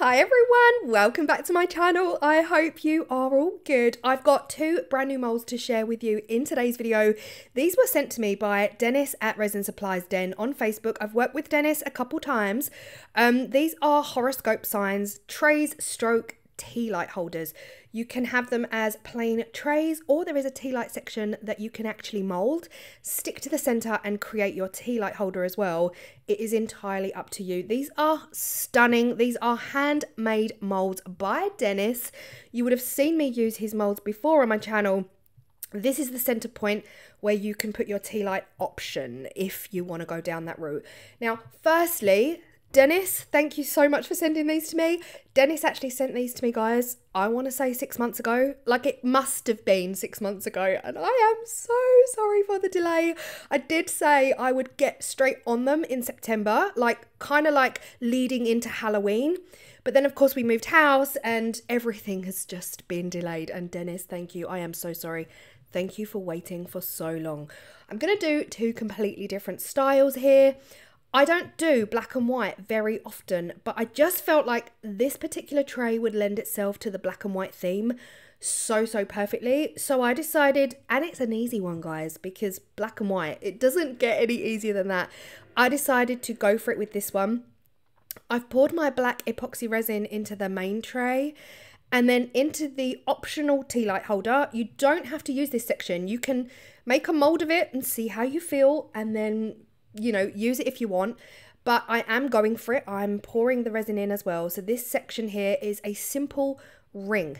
Hi everyone, welcome back to my channel. I hope you are all good. I've got two brand new molds to share with you in today's video. These were sent to me by Dennis at Resin Supplies Den on Facebook. I've worked with Dennis a couple times. These are horoscope signs, trays stroke tea light holders. You can have them as plain trays, or there is a tea light section that you can actually mold, stick to the center and create your tea light holder as well. It is entirely up to you. These are stunning. These are handmade molds by Dennis. You would have seen me use his molds before on my channel. This is the center point where you can put your tea light option if you want to go down that route. Now, firstly, Dennis, thank you so much for sending these to me. Dennis actually sent these to me, guys, I want to say 6 months ago. Like, it must have been 6 months ago, and I am so sorry for the delay. I did say I would get straight on them in September, like kind of like leading into Halloween. But then, of course, we moved house and everything has just been delayed. And Dennis, thank you. I am so sorry. Thank you for waiting for so long. I'm going to do two completely different styles here. I don't do black and white very often, but I just felt like this particular tray would lend itself to the black and white theme so perfectly. So I decided, and it's an easy one, guys, because black and white, it doesn't get any easier than that. I decided to go for it with this one. I've poured my black epoxy resin into the main tray and then into the optional tea light holder. You don't have to use this section. You can make a mold of it and see how you feel, and then, you know, use it if you want, but I am going for it. I'm pouring the resin in as well. So this section here is a simple ring.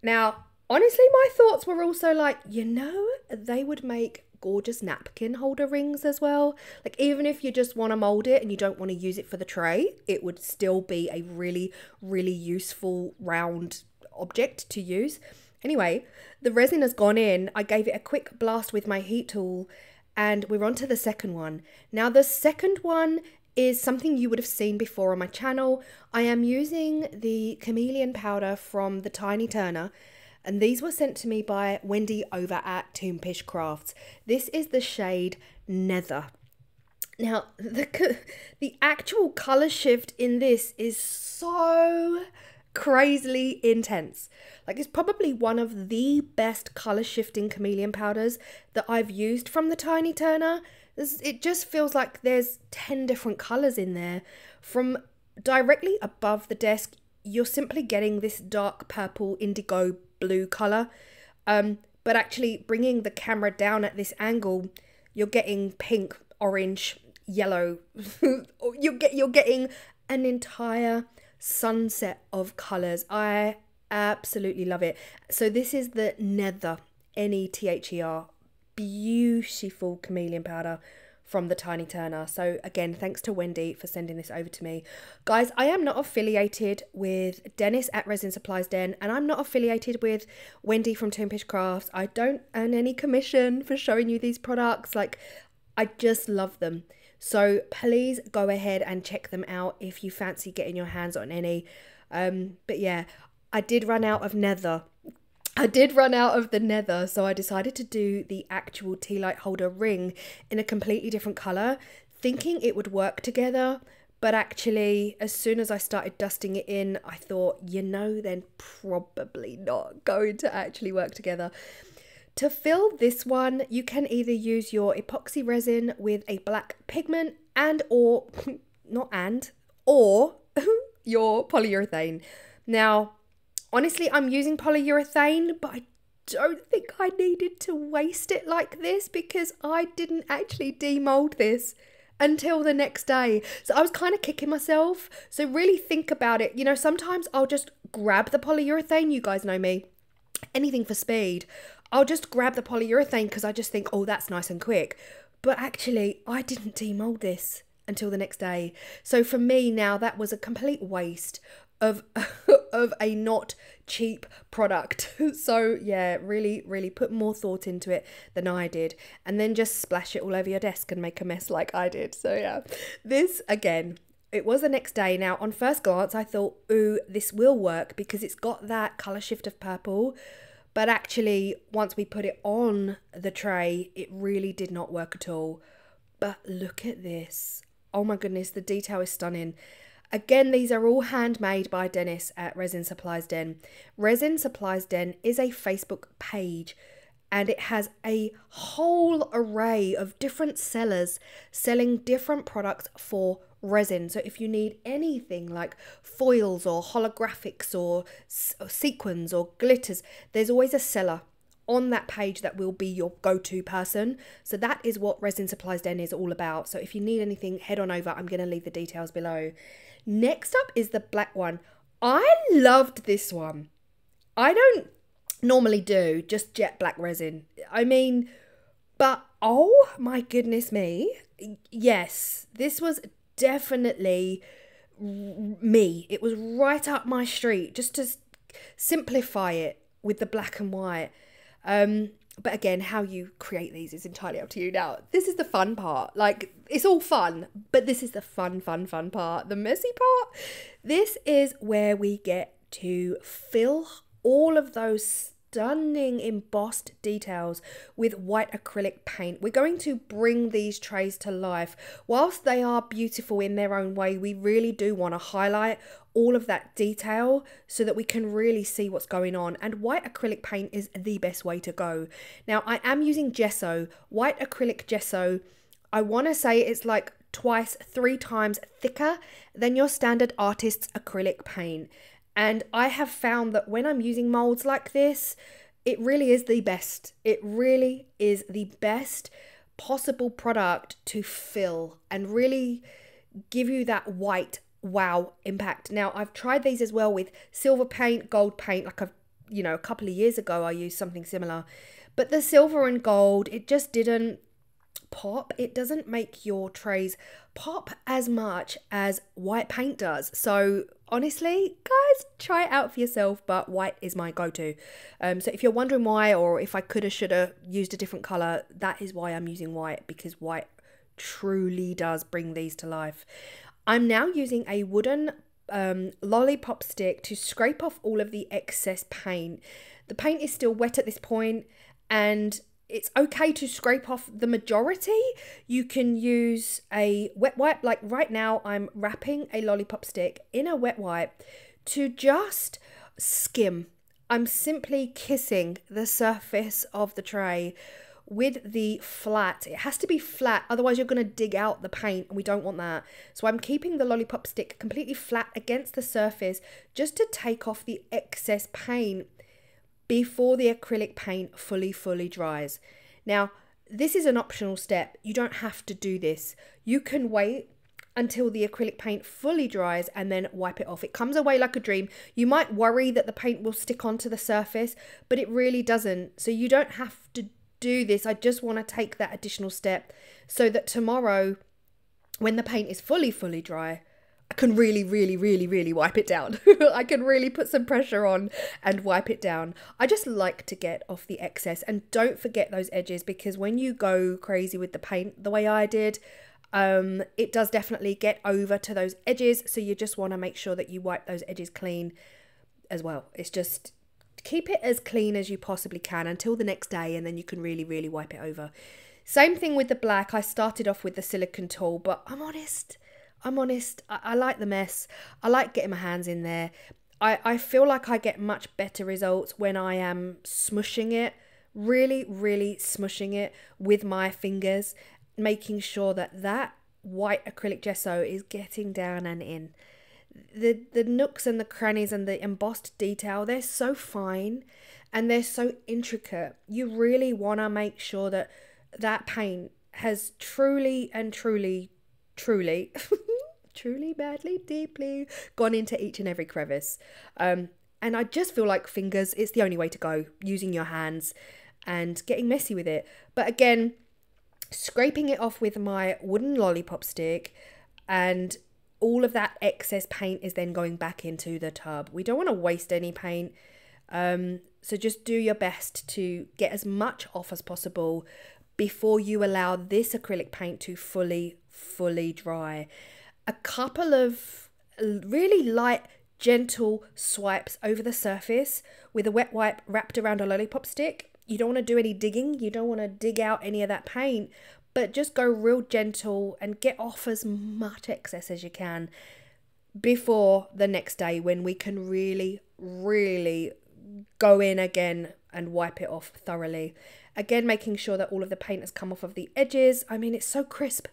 Now, honestly, my thoughts were also like, you know, they would make gorgeous napkin holder rings as well. Like, even if you just want to mold it and you don't want to use it for the tray, it would still be a really useful round object to use. Anyway, the resin has gone in. I gave it a quick blast with my heat tool, and we're on to the second one. Now, the second one is something you would have seen before on my channel. I am using the chameleon powder from the Tiny Turner, and these were sent to me by Wendy over at Toonpish Crafts. This is the shade Nether. Now, the actual color shift in this is so crazily intense. Like, it's probably one of the best color shifting chameleon powders that I've used from the Tiny Turner. It just feels like there's 10 different colors in there. From directly above the desk, you're simply getting this dark purple indigo blue color, but actually bringing the camera down at this angle, you're getting pink, orange, yellow. you're getting an entire sunset of colors. I absolutely love it. So this is the Nether, Nether, beautiful chameleon powder from the Tiny Turner. So again, thanks to Wendy for sending this over to me. Guys, I am not affiliated with Dennis at Resin Supplies Den, and I'm not affiliated with Wendy from Toonpish Crafts. I don't earn any commission for showing you these products. Like, I just love them. So please go ahead and check them out if you fancy getting your hands on any. But yeah, I did run out of Nether. The Nether, so I decided to do the actual tea light holder ring in a completely different colour, thinking it would work together. But actually, as soon as I started dusting it in, I thought, you know, then probably not going to actually work together. To fill this one, you can either use your epoxy resin with a black pigment or your polyurethane. Now, honestly, I'm using polyurethane, but I don't think I needed to waste it like this because I didn't actually demold this until the next day. So I was kind of kicking myself. So really think about it. You know, sometimes I'll just grab the polyurethane. You guys know me. Anything for speed. I'll just grab the polyurethane because I just think, oh, that's nice and quick. But actually, I didn't demold this until the next day. So for me now, that was a complete waste of a not cheap product. So yeah, really put more thought into it than I did, and then just splash it all over your desk and make a mess like I did. So yeah, this again, it was the next day. Now, on first glance, I thought, ooh, this will work because it's got that color shift of purple. But actually, once we put it on the tray, it really did not work at all. But look at this. Oh my goodness, the detail is stunning. Again, these are all handmade by Dennis at Resin Supplies Den. Resin Supplies Den is a Facebook page, and it has a whole array of different sellers selling different products for resin. So if you need anything like foils or holographics or sequins or glitters, there's always a seller on that page that will be your go-to person. So that is what Resin Supplies Den is all about. So if you need anything, head on over. I'm going to leave the details below. Next up is the black one. I loved this one. I don't normally do just jet black resin. I mean, but oh my goodness me. Yes, this was definitely me. It was right up my street, just to simplify it with the black and white. But again, how you create these is entirely up to you. Now, this is the fun part. Like, it's all fun, but this is the fun part. The messy part. This is where we get to fill all of those stunning embossed details with white acrylic paint. We're going to bring these trays to life. Whilst they are beautiful in their own way, we really do want to highlight all of that detail so that we can really see what's going on, and white acrylic paint is the best way to go. Now, I am using gesso, white acrylic gesso. I want to say it's like twice, 3 times thicker than your standard artist's acrylic paint. And I have found that when I'm using molds like this, it really is the best. It really is the best possible product to fill and really give you that white wow impact. Now, I've tried these as well with silver paint, gold paint. Like a couple of years ago, I used something similar. But the silver and gold, it just didn't pop. It doesn't make your trays pop as much as white paint does. So honestly, guys, try it out for yourself, but white is my go-to. So if you're wondering why, or if I coulda, shoulda used a different color, that is why I'm using white, because white truly does bring these to life. I'm now using a wooden lollipop stick to scrape off all of the excess paint. The paint is still wet at this point, and it's okay to scrape off the majority. You can use a wet wipe. Like right now, I'm wrapping a lollipop stick in a wet wipe to just skim. I'm simply kissing the surface of the tray with the flat. It has to be flat, otherwise you're going to dig out the paint, and we don't want that. So I'm keeping the lollipop stick completely flat against the surface just to take off the excess paint before the acrylic paint fully dries. Now, this is an optional step. You don't have to do this. You can wait until the acrylic paint fully dries and then wipe it off. It comes away like a dream. You might worry that the paint will stick onto the surface, but it really doesn't. So you don't have to do this. I just want to take that additional step so that tomorrow, when the paint is fully dry, I can really wipe it down. I can really put some pressure on and wipe it down. I just like to get off the excess, and don't forget those edges, because when you go crazy with the paint the way I did, it does definitely get over to those edges. So you just want to make sure that you wipe those edges clean as well. It's just keep it as clean as you possibly can until the next day, and then you can really wipe it over. Same thing with the black. I started off with the silicone tool, but I'm honest, I like the mess. I like getting my hands in there. I feel like I get much better results when I am smushing it, really smushing it with my fingers, making sure that that white acrylic gesso is getting down and in. The nooks and the crannies and the embossed detail, they're so fine and they're so intricate. You really want to make sure that that paint has truly badly, deeply gone into each and every crevice. And I just feel like fingers, it's the only way to go, using your hands and getting messy with it. But again, scraping it off with my wooden lollipop stick, and all of that excess paint is then going back into the tub. We don't want to waste any paint. So just do your best to get as much off as possible before you allow this acrylic paint to fully dry. A couple of really light, gentle swipes over the surface with a wet wipe wrapped around a lollipop stick. You don't want to do any digging. You don't want to dig out any of that paint, but just go real gentle and get off as much excess as you can. before the next day when we can really, really go in again and wipe it off thoroughly. Again, making sure that all of the paint has come off of the edges. I mean, it's so crisp.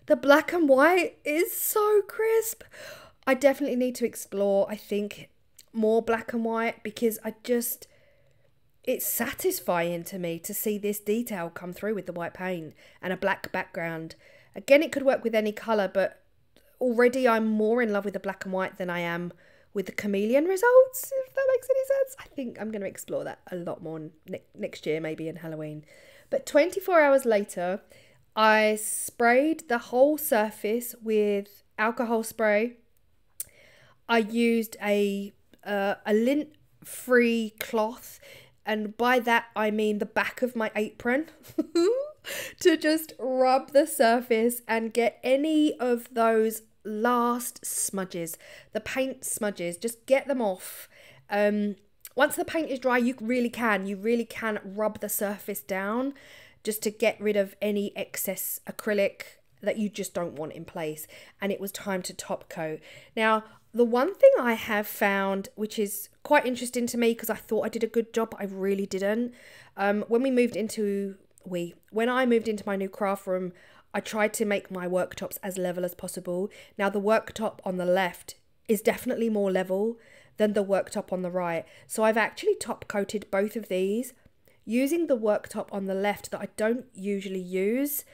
The black and white is so crisp. I definitely need to explore, I think, more black and white, because it's satisfying to me to see this detail come through with the white paint and a black background. Again, it could work with any colour, but already I'm more in love with the black and white than I am with the chameleon results, if that makes any sense. I think I'm going to explore that a lot more next year, maybe in Halloween. But 24 hours later, I sprayed the whole surface with alcohol spray. I used a lint-free cloth, and by that I mean the back of my apron, to just rub the surface and get any of those last smudges, the paint smudges, just get them off. Once the paint is dry, you really can rub the surface down just to get rid of any excess acrylic that you just don't want in place. And it was time to top coat. Now, the one thing I have found, which is quite interesting to me, because I thought I did a good job, but I really didn't. When I moved into my new craft room, I tried to make my worktops as level as possible. Now, the worktop on the left is definitely more level than the worktop on the right. So I've actually top coated both of these using the worktop on the left that I don't usually use.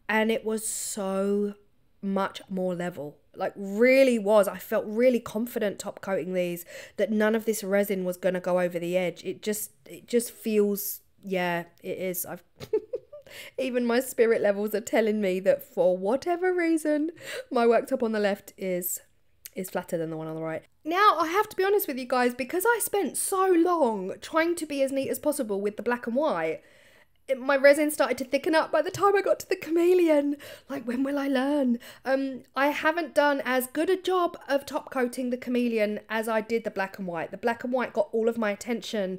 And it was so much more level. Like, really was. I felt really confident top coating these, that none of this resin was going to go over the edge. It just feels, yeah, it is. Even my spirit levels are telling me that for whatever reason, my worktop on the left is flatter than the one on the right. Now, I have to be honest with you guys, because I spent so long trying to be as neat as possible with the black and white, my resin started to thicken up by the time I got to the chameleon. Like, when will I learn? I haven't done as good a job of top coating the chameleon as I did the black and white. The black and white got all of my attention,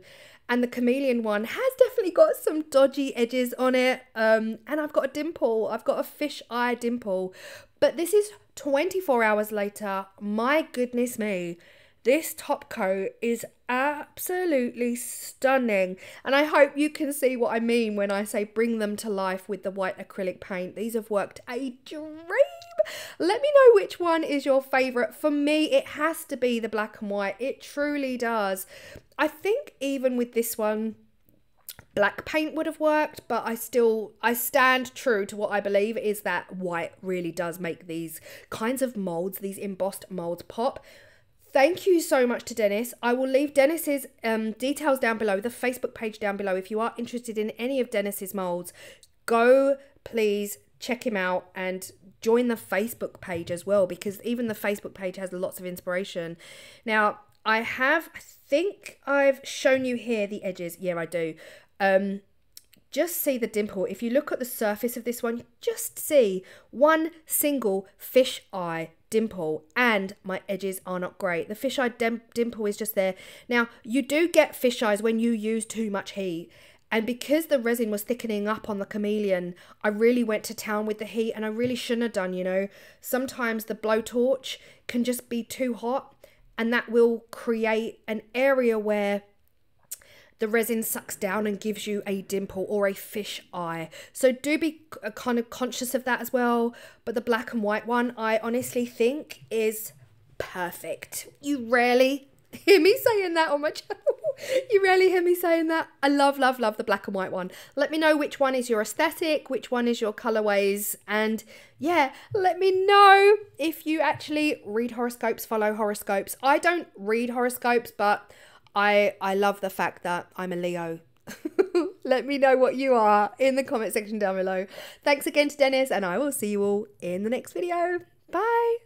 and the chameleon one has definitely got some dodgy edges on it. And I've got a dimple. I've got a fish eye dimple. But this is 24 hours later. My goodness me. This top coat is absolutely stunning. And I hope you can see what I mean when I say bring them to life with the white acrylic paint. These have worked a dream. Let me know which one is your favourite. For me, it has to be the black and white. It truly does. I think even with this one, black paint would have worked, but I stand true to what I believe is that white really does make these kinds of moulds, these embossed moulds, pop. Thank you so much to Dennis. I will leave Dennis's details down below, the Facebook page down below. If you are interested in any of Dennis's moulds, go please check him out and join the Facebook page as well, because even the Facebook page has lots of inspiration. Now, I think I've shown you here the edges. Yeah, I do. Just see the dimple. If you look at the surface of this one, just see one single fish eye dimple, and my edges are not great. The fish eye dimple is just there. Now, you do get fish eyes when you use too much heat, and because the resin was thickening up on the chameleon, I really went to town with the heat, and I really shouldn't have done, you know. Sometimes the blowtorch can just be too hot, and that will create an area where the resin sucks down and gives you a dimple or a fish eye. So do be kind of conscious of that as well. But the black and white one, I honestly think is perfect. You rarely hear me saying that on my channel. You rarely hear me saying that. I love, love, love the black and white one. Let me know which one is your aesthetic, which one is your colorways. And yeah, let me know if you actually read horoscopes, follow horoscopes. I don't read horoscopes, but I love the fact that I'm a Leo. Let me know what you are in the comment section down below. Thanks again to Dennis, and I will see you all in the next video. Bye.